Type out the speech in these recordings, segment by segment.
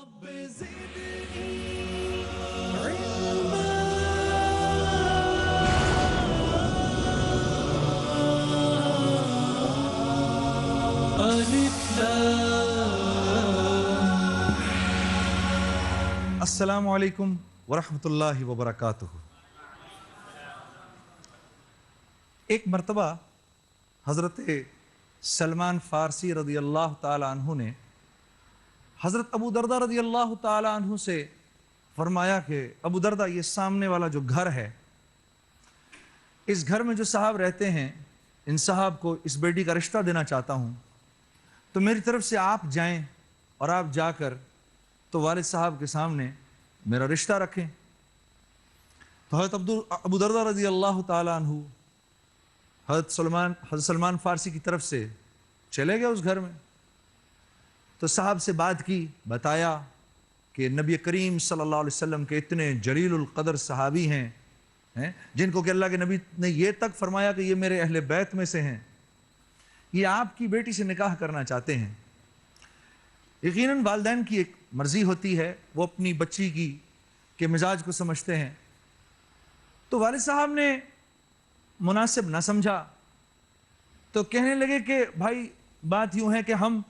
رب زدني علما ألف لام. السلام علیکم ورحمۃ اللہ وبرکاتہ. ایک مرتبہ حضرت سلمان فارسی رضی اللہ تعالی عنہ نے حضرت ابو دردہ رضی اللہ تعالی عنہ سے فرمایا کہ ابو دردہ، یہ سامنے والا جو گھر ہے، اس گھر میں جو صاحب رہتے ہیں، ان صاحب کو اس بیٹی کا رشتہ دینا چاہتا ہوں، تو میری طرف سے آپ جائیں اور آپ جا کر تو والد صاحب کے سامنے میرا رشتہ رکھیں. تو حضرت ابو دردہ رضی اللہ تعالی عنہ حضرت سلمان فارسی کی طرف سے چلے گئے اس گھر میں. تو صاحب سے بات کی، بتایا کہ نبی کریم صلی اللہ علیہ وسلم کے اتنے جلیل القدر صحابی ہیں جن کو کہ اللہ کے نبی نے یہ تک فرمایا کہ یہ میرے اہل بیت میں سے ہیں، یہ آپ کی بیٹی سے نکاح کرنا چاہتے ہیں. یقیناً والدین کی ایک مرضی ہوتی ہے، وہ اپنی بچی کی کے مزاج کو سمجھتے ہیں. تو والد صاحب نے مناسب نہ سمجھا تو کہنے لگے کہ بھائی بات یوں ہے کہ ہم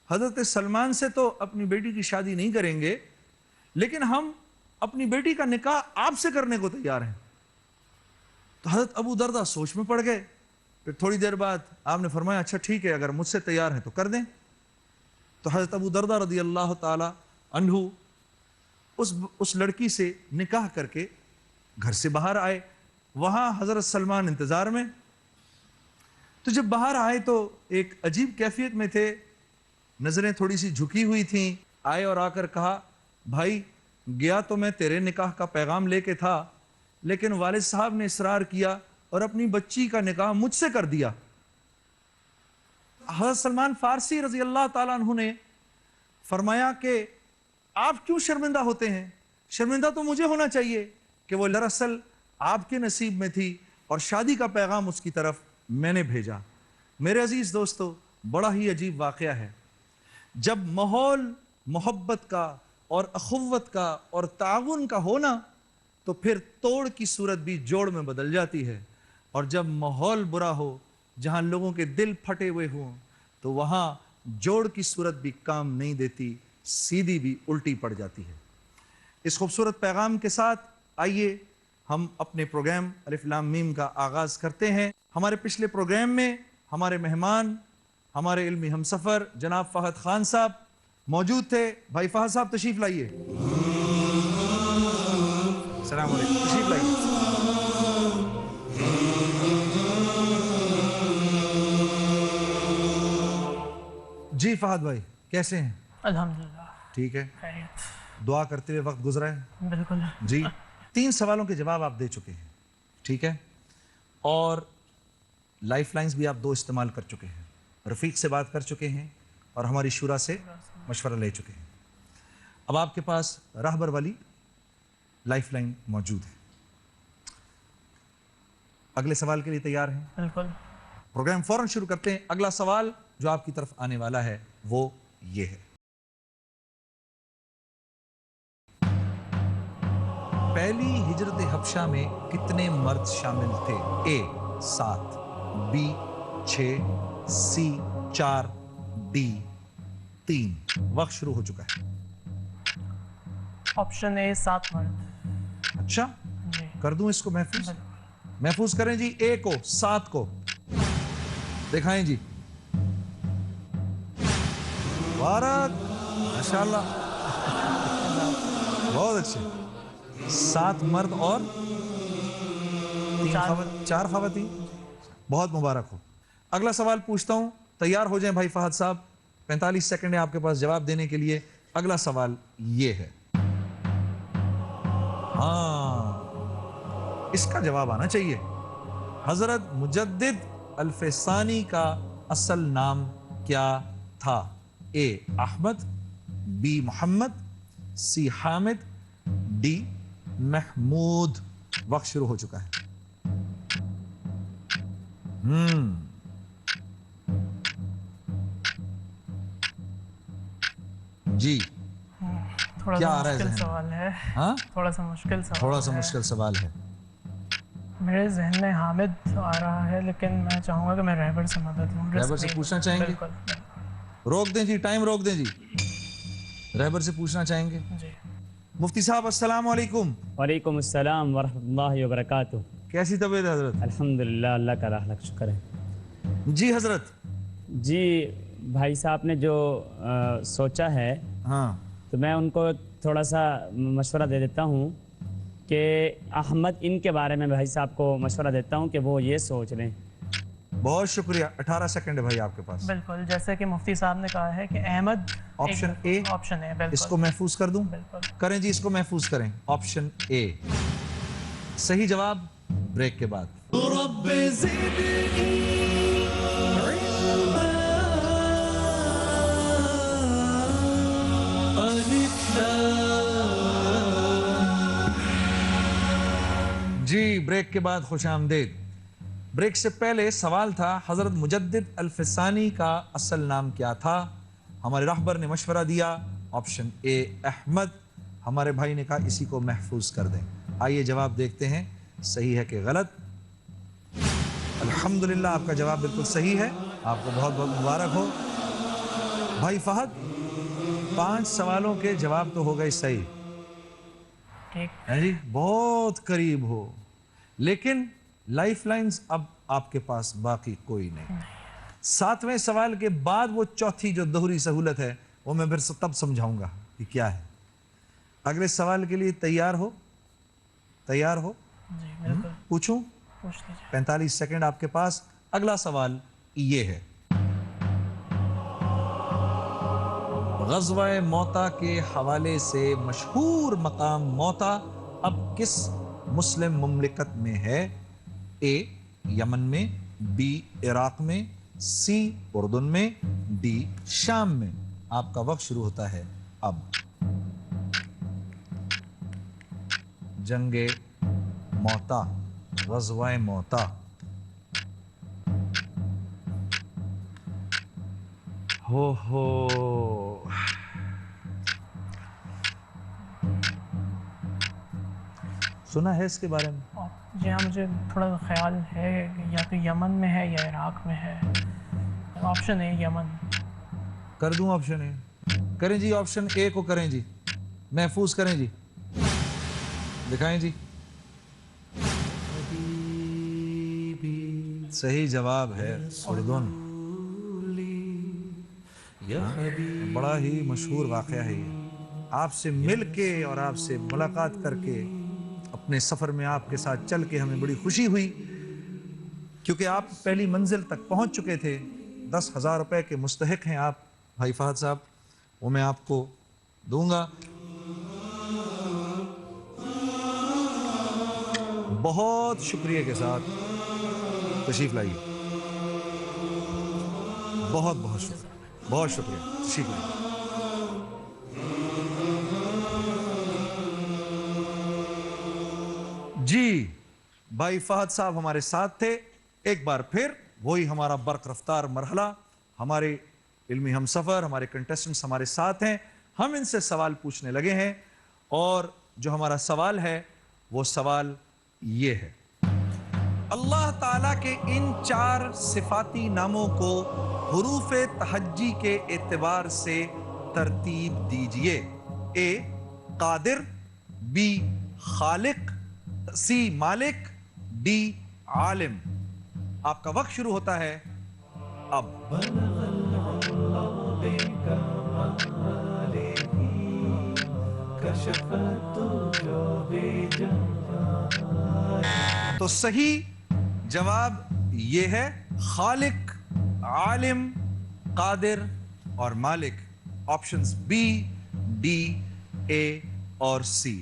حضرت سلمان سے تو اپنی بیٹی کی شادی نہیں کریں گے، لیکن ہم اپنی بیٹی کا نکاح آپ سے کرنے کو تیار ہیں. تو حضرت ابو دردہ سوچ میں پڑ گئے. پھر تھوڑی دیر بعد آپ نے فرمایا اچھا ٹھیک ہے، اگر مجھ سے تیار ہیں تو کر دیں. تو حضرت ابو دردہ رضی اللہ تعالی عنہ اس لڑکی سے نکاح کر کے گھر سے باہر آئے. وہاں حضرت سلمان انتظار میں. تو جب باہر آئے تو ایک عجیب کیفیت میں تھے، نظریں تھوڑی سی جھکی ہوئی تھیں. آئے اور آ کر کہا بھائی گیا تو میں تیرے نکاح کا پیغام لے کے تھا، لیکن والد صاحب نے اصرار کیا اور اپنی بچی کا نکاح مجھ سے کر دیا. حضرت سلمان فارسی رضی اللہ تعالیٰ عنہ نے فرمایا کہ آپ کیوں شرمندہ ہوتے ہیں؟ شرمندہ تو مجھے ہونا چاہیے کہ وہ دراصل آپ کے نصیب میں تھی اور شادی کا پیغام اس کی طرف میں نے بھیجا. میرے عزیز دوستو، بڑا ہی عجیب واقعہ ہے. جب ماحول محبت کا اور اخوت کا اور تعاون کا ہونا تو پھر توڑ کی صورت بھی جوڑ میں بدل جاتی ہے، اور جب ماحول برا ہو، جہاں لوگوں کے دل پھٹے ہوئے ہوں، تو وہاں جوڑ کی صورت بھی کام نہیں دیتی، سیدھی بھی الٹی پڑ جاتی ہے. اس خوبصورت پیغام کے ساتھ آئیے ہم اپنے پروگرام الف لام میم کا آغاز کرتے ہیں. ہمارے پچھلے پروگرام میں ہمارے مہمان، ہمارے علمی ہمسفر جناب فہد خان صاحب موجود تھے. بھائی فہد صاحب تشریف لائیے. السلام علیکم، تشریف لائیے. جی فہد بھائی کیسے ہیں؟ الحمدللہ ٹھیک ہے، خیریت. دعا کرتے ہوئے وقت گزرا ہے. بالکل. جی 3 سوالوں کے جواب آپ دے چکے ہیں، ٹھیک ہے، اور لائف لائنز بھی آپ 2 استعمال کر چکے ہیں، رفیق سے بات کر چکے ہیں اور ہماری شورا سے مشورہ لے چکے ہیں. اب آپ کے پاس راہبر والی لائف لائن موجود ہے. اگلے سوال کے لیے تیار ہیں؟ بالکل. پروگرام فوراً شروع کرتے ہیں. اگلا سوال جو آپ کی طرف آنے والا ہے وہ یہ ہے: پہلی ہجرت حبشہ میں کتنے مرد شامل تھے؟ اے 7، بی 6، سی 4، ڈی 3. وقت شروع ہو چکا ہے. آپشن اے 7 مرد. اچھا جی کر دوں اس کو محفوظ؟ بالکل. محفوظ کریں جی. اے کو 7 کو دکھائیں جی. مبارک، ماشاءاللہ، بہت اچھے. 7 مرد اور 4 خواتین. بہت مبارک ہو. اگلا سوال پوچھتا ہوں، تیار ہو جائیں بھائی فہد صاحب. 45 سیکنڈ ہے آپ کے پاس جواب دینے کے لیے. اگلا سوال یہ ہے، ہاں اس کا جواب آنا چاہیے. حضرت مجدد الفسانی کا اصل نام کیا تھا؟ A Ahmed, B Muhammad, C Hamid, D Mahmood. وقت شروع ہو چکا ہے. جی थोड़ा क्या सा आ रहा है मुश्किल ज़हन में? सवाल है, हाँ, थोड़ा सा मुश्किल सवाल थोड़ा सा है। मुश्किल सवाल है। मेरे जहन में हामिद आ रहा है, लेकिन मैं चाहूँगा कि मैं रहबर से मदद लूँ। रहबर से पूछना चाहेंगे? बिल्कुल बिल्कुल। रोक दें जी, टाइम रोक दें जी। रहबर से पूछना चाहेंगे? जी मुफ्ती साहब अस्सलाम वालेकुम। वालेकुम अस्सलाम वरहमतुल्लाहि वबरकातुह। कैसी तबीयत है हजरत? अल्हम्दुलिल्लाह, अल्लाह का लाख लाख शुक्र है। जी हजरत। जी भाई साहब ने जो सोचा है, हाँ, तो मैं उनको थोड़ा सा मशवरा दे देता हूँ कि अहमद इनके बारे में भाई साहब को मशवरा देता हूँ कि वो ये सोच लें। बहुत शुक्रिया। 18 सेकंड है भाई आपके पास। बिल्कुल, जैसे कि मुफ्ती साहब ने कहा है कि अहमद ऑप्शन ए, ऑप्शन है, बिल्कुल इसको महफूज कर दूं? बिल्कुल। करें जी, इसको महफूज करें। ऑप्शन ए सही जवाब। ब्रेक के बाद رب زدني علما ألف जी, ब्रेक के बाद खुश आमदेद। ब्रेक से पहले सवाल था हजरत मुजद्दिद अल-फिसानी का असल नाम क्या था? हमारे रहबर ने मशवरा दिया ऑप्शन ए अहमद। हमारे भाई ने कहा इसी को महफूज कर दें। आइए जवाब देखते हैं, सही है कि गलत। अल्हम्दुलिल्लाह, आपका जवाब बिल्कुल सही है। आपको बहुत बहुत मुबारक हो भाई फहद। 5 सवालों के जवाब तो हो गए सही ठीक। है जी, बहुत करीब हो, लेकिन लाइफ लाइन्स अब आपके पास बाकी कोई नहीं। 7वें सवाल के बाद वो चौथी जो दोहरी सहूलत है वो मैं फिर तब समझाऊंगा कि क्या है। अगले सवाल के लिए तैयार हो? तैयार हो? जी बिल्कुल, पूछूं? पूछ लीजिए। 45 सेकंड आपके पास। अगला सवाल ये है, ग़ज़वा मौता के हवाले से मशहूर मकाम मौता अब किस मुस्लिम मुमलिकत में है? ए यमन में, बी इराक में, सी उर्दुन में, डी शाम में। आपका वक्त शुरू होता है अब। जंगे मौता, ग़ज़वा मौता। हो सुना है इसके बारे में? जी हाँ, मुझे थोड़ा ख्याल है या तो यमन में है या इराक में है। Option A Yemen. कर दूं ऑप्शन ए? करें जी, ऑप्शन ए को करें जी, महफूज करें जी, दिखाएं जी। सही जवाब है उर्दुन। बड़ा ही मशहूर वाक़या है ये। आपसे मिल के और आपसे मुलाकात करके, अपने सफ़र में आपके साथ चल के हमें बड़ी खुशी हुई, क्योंकि आप पहली मंजिल तक पहुंच चुके थे। 10,000 रुपए के मुस्तहिक हैं आप भाई फहद साहब, वो मैं आपको दूंगा। बहुत शुक्रिया के साथ तशरीफ लाइए। बहुत बहुत शुक्रिया, बहुत शुक्रिया, तशरीफ लाइए। जी, भाई फहद साहब हमारे साथ थे। एक बार फिर वही हमारा बर्क रफ्तार मरहला, हमारे इल्मी हम सफ़र, हमारे कंटेस्टेंट्स हमारे साथ हैं। हम इनसे सवाल पूछने लगे हैं, और जो हमारा सवाल है वो सवाल ये है, अल्लाह ताला के इन 4 सिफाती नामों को हुरूफ़े तहज्जी के एतबार से तरतीब दीजिए। ए कादिर, बी खालिक, सी मालिक, डी आलिम। आपका वक्त शुरू होता है अब। तो सही जवाब ये है खालिक, आलिम, कादिर और मालिक। ऑप्शंस बी, डी, ए और सी।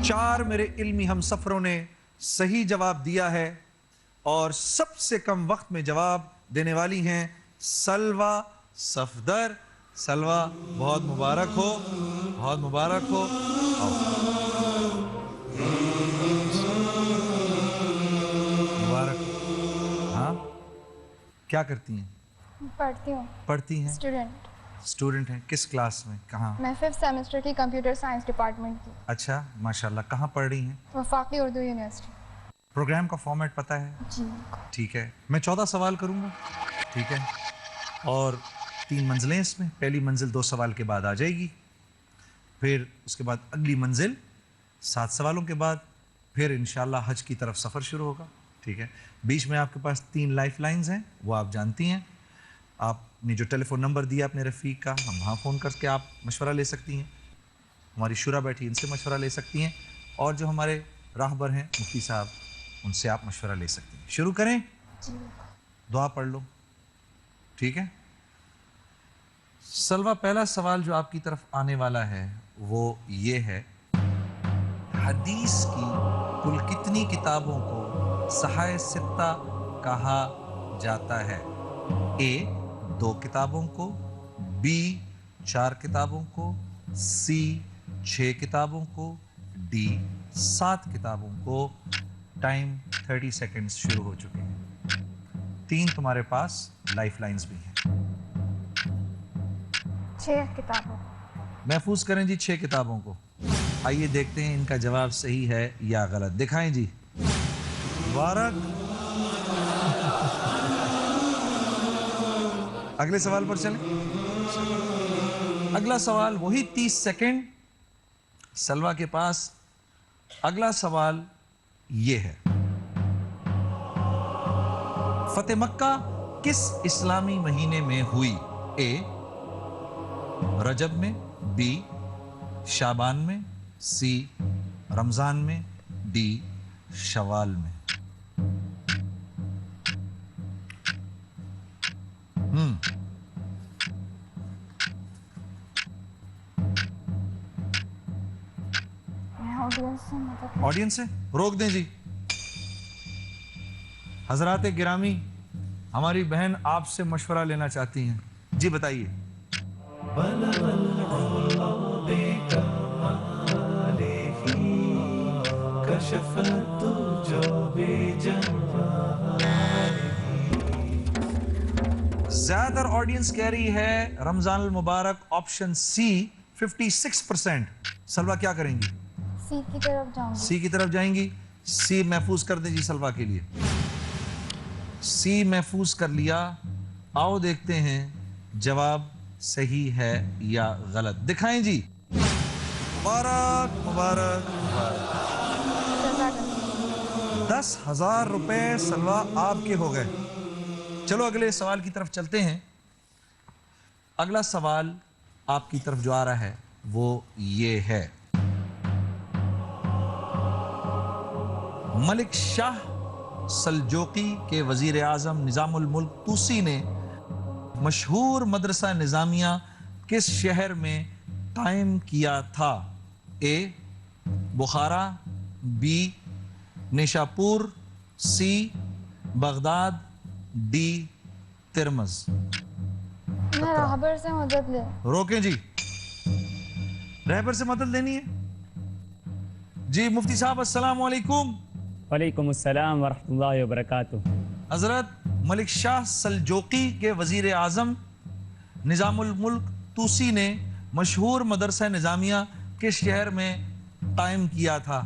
4 मेरे इल्मी हम सफरों ने सही जवाब दिया है, और सबसे कम वक्त में जवाब देने वाली हैं सलवा सफदर। सलवा, बहुत मुबारक हो, बहुत मुबारक हो। मुबारक। हाँ, क्या करती हैं? पढ़ती हूँ, पढ़ती हैं? स्टूडेंट। स्टूडेंट हैं, किस क्लास में, कहाँ? मैं 5th सेमेस्टर की कंप्यूटर साइंस डिपार्टमेंट की। अच्छा, माशाल्लाह। कहाँ पढ़ रही हैं? वफाकी उर्दू यूनिवर्सिटी। प्रोग्राम का फॉर्मेट पता है? जी। ठीक है, मैं 14 सवाल करूँगा, ठीक है, और 3 मंजिलें इसमें। पहली मंजिल 2 सवाल के बाद आ जाएगी, फिर उसके बाद अगली मंजिल 7 सवालों के बाद, फिर इंशाल्लाह हज की तरफ सफ़र शुरू होगा, ठीक है। बीच में आपके पास 3 लाइफ लाइन्स हैं, वो आप जानती हैं। आपने जो टेलीफोन नंबर दिया अपने रफ़ीक का, हम वहाँ फ़ोन करके आप मशवरा ले सकती हैं। हमारी शुरा बैठी, इनसे मशवरा ले सकती हैं, और जो हमारे राहबर हैं मुफ्ती साहब, उनसे आप मशवरा ले सकती हैं। शुरू करें? जी। दुआ पढ़ लो, ठीक है। सलवा, पहला सवाल जो आपकी तरफ आने वाला है वो ये है, हदीस की कुल कितनी किताबों को सहाय सित्ता कहा जाता है? ए 2 किताबों को, बी 4 किताबों को, सी 6 किताबों को, डी 7 किताबों को। टाइम 30 सेकंड्स शुरू हो चुके हैं। 3 तुम्हारे पास लाइफ लाइन्स भी हैं। 6 किताबों। महफूज करें जी 6 किताबों को। आइए देखते हैं इनका जवाब सही है या गलत। दिखाएं जी। मुबारक। अगले सवाल पर चलें। अगला सवाल वही 30 सेकंड सलवा के पास। अगला सवाल ये है, फतेह मक्का किस इस्लामी महीने में हुई? ए रजब में, बी शाबान में, सी रमजान में, डी शवाल में। ऑडियंस से रोक दें जी। हजरात गिरामी, हमारी बहन आपसे मशवरा लेना चाहती हैं, जी बताइए। ज्यादातर ऑडियंस कह रही है रमजान अल मुबारक, ऑप्शन सी 56%। सलवा क्या करेंगी? सी की तरफ जाऊंगी। सी की तरफ जाएंगी। सी महफूज कर दे जी सलवा के लिए। सी महफूज कर लिया। आओ देखते हैं जवाब सही है या गलत। दिखाएं जी। मुबारक मुबारक मुबारक। 10,000 रुपए सलवा आपके हो गए। चलो अगले सवाल की तरफ चलते हैं। अगला सवाल आपकी तरफ जो आ रहा है वो ये है, मलिक शाह सल्जोकी के वजीर आजम निजामुल मुल्क तूसी ने मशहूर मदरसा निजामिया किस शहर में कायम किया था? ए बुखारा, बी निशापुर, सी बगदाद, डी तिरमज। मैं रहबर से मदद ले। रोकें जी। रहबर से मदद लेनी है जी। मुफ्ती साहब अस्सलाम वालेकुम। वालेकुम अस्सलाम वरहमतुल्लाहि वबरकातुहू। हजरत मलिक शाह सल्जोकी के वजीर आजम निजामुल मुल्क तूसी ने मशहूर मदरसा निजामिया किस शहर में कायम किया था?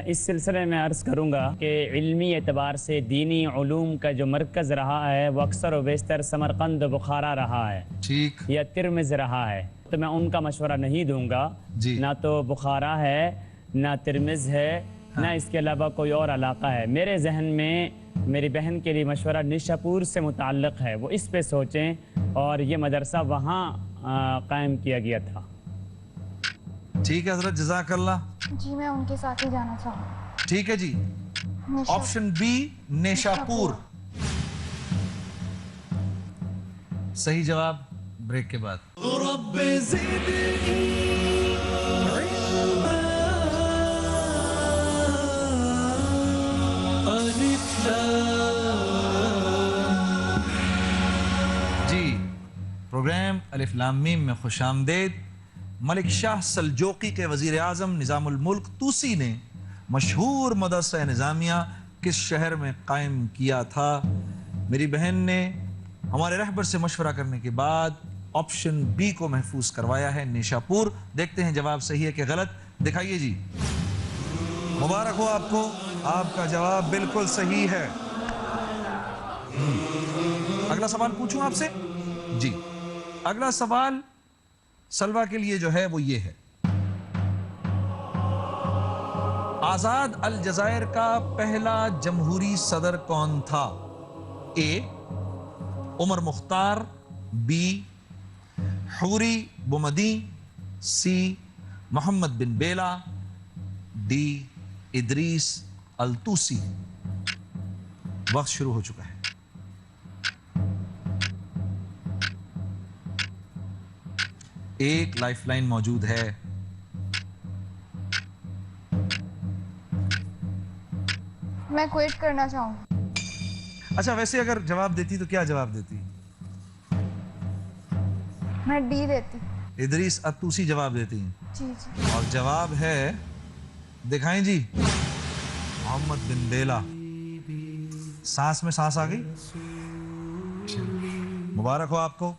इस सिलसिले में अर्ज़ करूँगा कि इल्मी एतबार से दीनी उलूम का जो मरकज़ रहा है वो अक्सर व बेशतर समरकंद बुखारा रहा है, ठीक, या तिरमिज़ रहा है। तो मैं उनका मशवरा नहीं दूंगा जी। ना तो बुखारा है, ना तिरमिज़ है, ना इसके अलावा कोई और इलाका है। मेरे जहन में मेरी बहन के लिए मशवरा निशापुर से मुताल्लिक़ है, वो इस पे सोचें, और ये मदरसा वहाँ कायम किया गया था। ठीक है हजरत, जज़ाकल्लाह। जी मैं उनके साथ ही जाना चाहूँगी। ठीक है जी। ऑप्शन बी नेशापुर सही जवाब। ब्रेक के बाद। رب زدني علما ألف لام जी, प्रोग्राम अलिफ लाम मीम में खुशामदेद। मलिक शाह सल्जोकी के वजीर आजम निजामुल मुल्क तूसी ने मशहूर मदरसा निजामिया किस शहर में कायम किया था? मेरी बहन ने हमारे रहबर से मशवरा करने के बाद ऑप्शन बी को महफूज करवाया है, निशापुर। देखते हैं जवाब सही है कि गलत, दिखाइए जी। मुबारक हो आपको, आपका जवाब बिल्कुल सही है। अगला सवाल पूछूं आपसे जी। अगला सवाल सलवा के लिए जो है वो ये है, आजाद अलजायर का पहला जमहूरी सदर कौन था? ए उमर मुख्तार, बी हूरी बुमदी, सी मोहम्मद बिन बेला, डी इदरीस अल-तूसी। वक्त शुरू हो चुका है। एक लाइफलाइन मौजूद है। मैं क्विट करना चाहूंगी। अच्छा, वैसे अगर जवाब देती तो क्या जवाब देती? मैं डी देती। इदरीस अल-तूसी जवाब देती हैं। जी जी। और जवाब है, दिखाएं जी, मोहम्मद बिन बेला। सांस में सांस आ गई। मुबारक हो आपको,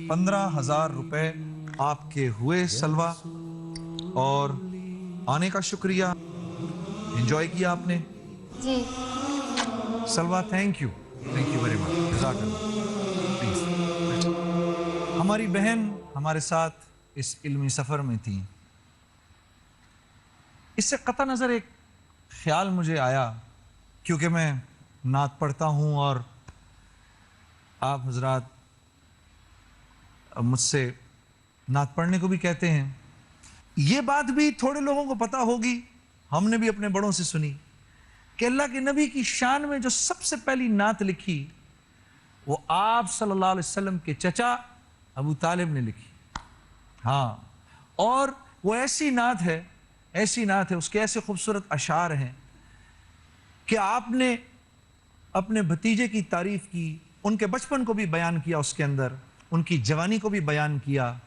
15,000 रुपए आपके हुए सलवा। और आने का शुक्रिया, एंजॉय किया आपने जी। Salwa. Thank you very much, जज़ाकल्लाह। प्लीज, हमारी बहन हमारे साथ इस इल्मी सफर में थी। इससे कतई नजर एक ख्याल मुझे आया, क्योंकि मैं नात पढ़ता हूँ और आप हजरात मुझसे नात पढ़ने को भी कहते हैं। ये बात भी थोड़े लोगों को पता होगी, हमने भी अपने बड़ों से सुनी, कि अल्लाह के नबी की शान में जो सबसे पहली नात लिखी वो आप सल्लल्लाहु अलैहि वसल्लम के चचा अबू तालिब ने लिखी। हाँ, और वो ऐसी नात है, उसके ऐसे खूबसूरत अशार हैं कि आपने अपने भतीजे की तारीफ की, उनके बचपन को भी बयान किया, उसके अंदर उनकी जवानी को भी बयान किया,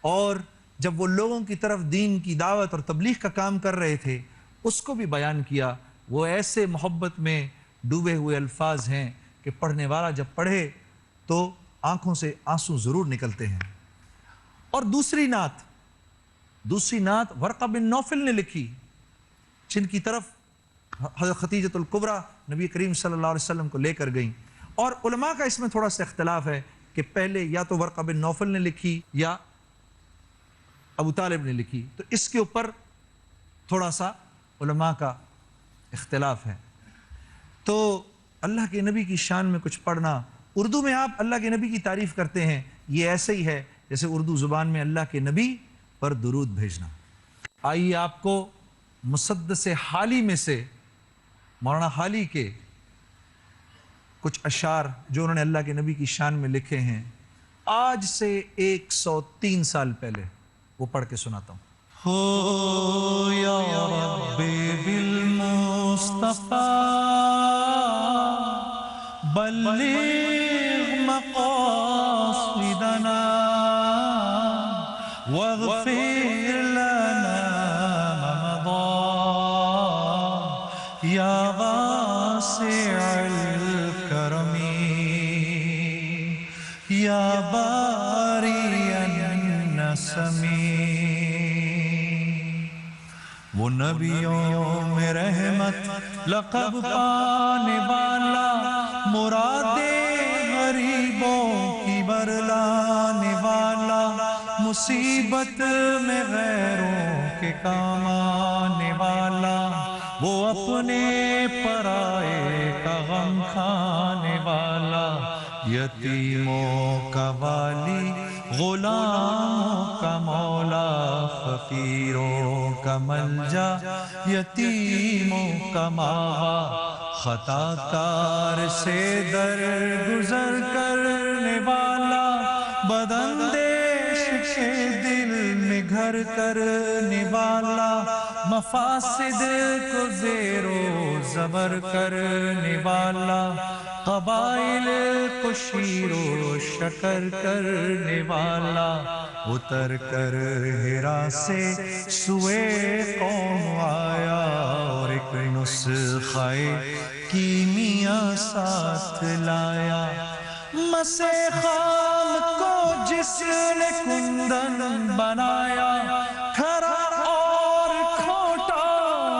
और जब वो लोगों की तरफ दीन की दावत और तबलीग का काम कर रहे थे उसको भी बयान किया। वो ऐसे मोहब्बत में डूबे हुए अल्फाज हैं कि पढ़ने वाला जब पढ़े तो आंखों से आंसू जरूर निकलते हैं। और दूसरी नात वर्क़ा बिन नौफल ने लिखी, जिनकी तरफ हज़रत खदीजतुल कुबरा नबी करीम सल्लल्लाहु अलैहि वसल्लम को लेकर गई। और उलमा का इसमें थोड़ा सा इख्तिलाफ है कि पहले या तो वर्क़ा बिन नौफल ने लिखी या अबू तालिब ने लिखी, तो इसके ऊपर थोड़ा सा उलमा का इख्तिलाफ है। तो अल्लाह के नबी की शान में कुछ पढ़ना, उर्दू में आप अल्लाह के नबी की तारीफ करते हैं, ये ऐसे ही है जैसे उर्दू ज़ुबान में अल्लाह के नबी पर दुरूद भेजना। आइए आपको मुसद्दस हाली में से मौलाना हाली के कुछ अशार जो उन्होंने अल्लाह के नबी की शान में लिखे हैं, आज से 103 साल पहले, वो पढ़ के सुनाता हूँ। हो या रब्बी बिल मुस्तफा बल्लिग मक़ासिदना वग़फ़िर लना मा मदा या वासिअल करमी या बारियन नसमी। वो नबियों में रहमत लक़ब पाने वाला, मुरादे गरीबों की बरलाने वाला, मुसीबत में गैरों के काम आने वाला, वो अपने पराए का गम खाने वाला, यतीमों का वाली, गुलामों का मौला, फकीरों का मलजा, यतीमों का मावा, खताकार से दर गुजर करने वाला, बदंदेश के दिल में घर करने वाला, मफासिद को ज़ेरो ज़बर करने वाला, क़बाइल को शीरो शकर करने वाला, उतर कर हिरा से सुए कौम आया और एक नुस्ख़ाए कीमिया साथ लाया। मसे खाम को جس نے کندن بنایا کھرا اور کھوٹا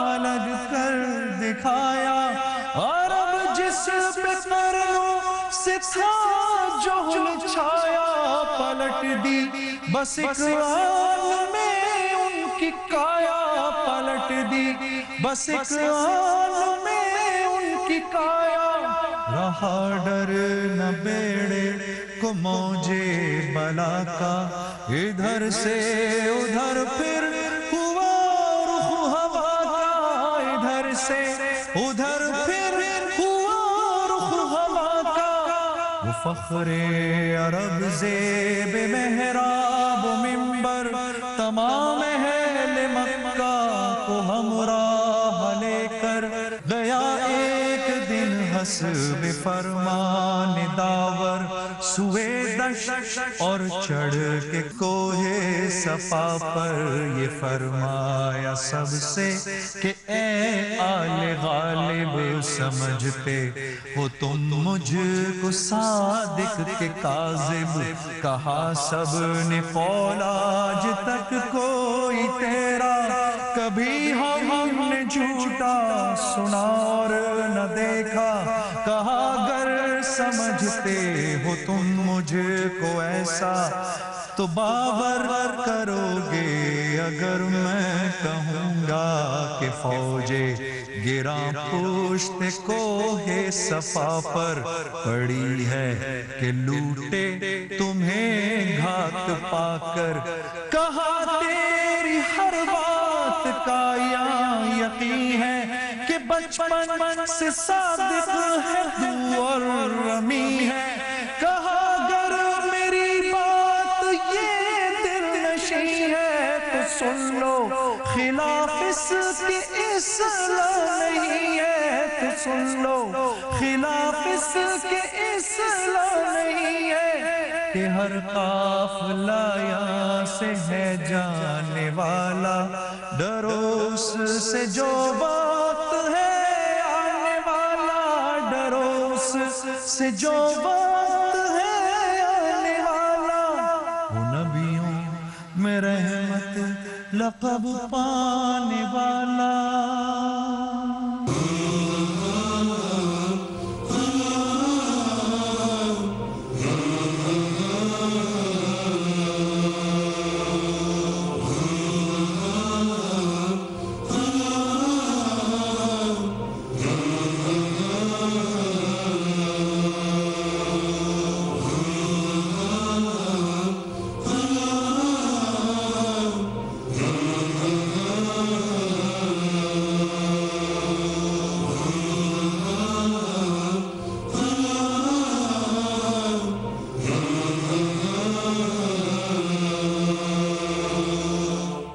الگ کر دکھایا اور اب جس پہ پرنوں سے تھا جوہل چھایا پلٹ دی بس ایک آن میں ان کی کایا پلٹ دی بس ایک آن میں ان کی کایا رہا ڈر نہ بیڑے کو موجے بلا کا ادھر سے ادھر پھر ہوا رخ ہوا کا ادھر سے ادھر پھر ہوا رخ ہوا کا وہ فخر عرب زیب محراب و منبر تمام اہل مکہ کو ہمراہ لے کر گیا ایک دن حسب فرمان داور سوئے دشت اور چڑھ کے کوہ صفا پر یہ فرمایا سب سے کہ اے آل غالب سمجھتے ہو تم مجھ کو صادق کے کاذب کہا سب نے فولاج تک کوئی تیرا کبھی ہم نے جھوٹا سنا اور نہ دیکھا کہا گر سمجھتے ہو تم مجھ کو ایسا تو باور کرو گے اگر میں کہوں گا کہ فوجیں گراں پشت کوہ صفا پر پڑی ہے کہ لوٹے تمہیں گھات پا کر کہا تیری ہر بات کا یہاں یقین ہے کہ بچپن سے صادق ہے تو اور رمی ہے کہا گر میری بات یہ دل نشیں ہے تو سن لو خلاف اس کے اصلاح نہیں ہے تو سن لو خلاف اس کے اصلاح نہیں ہے کہ ہر قافلہ یہاں سے ہے جانے والا ڈرو اس سے جو بات ہے آنے والا ڈرو اس سے جو بات ہے آنے والا وہ نبیوں میں رحمت لقب پانے والا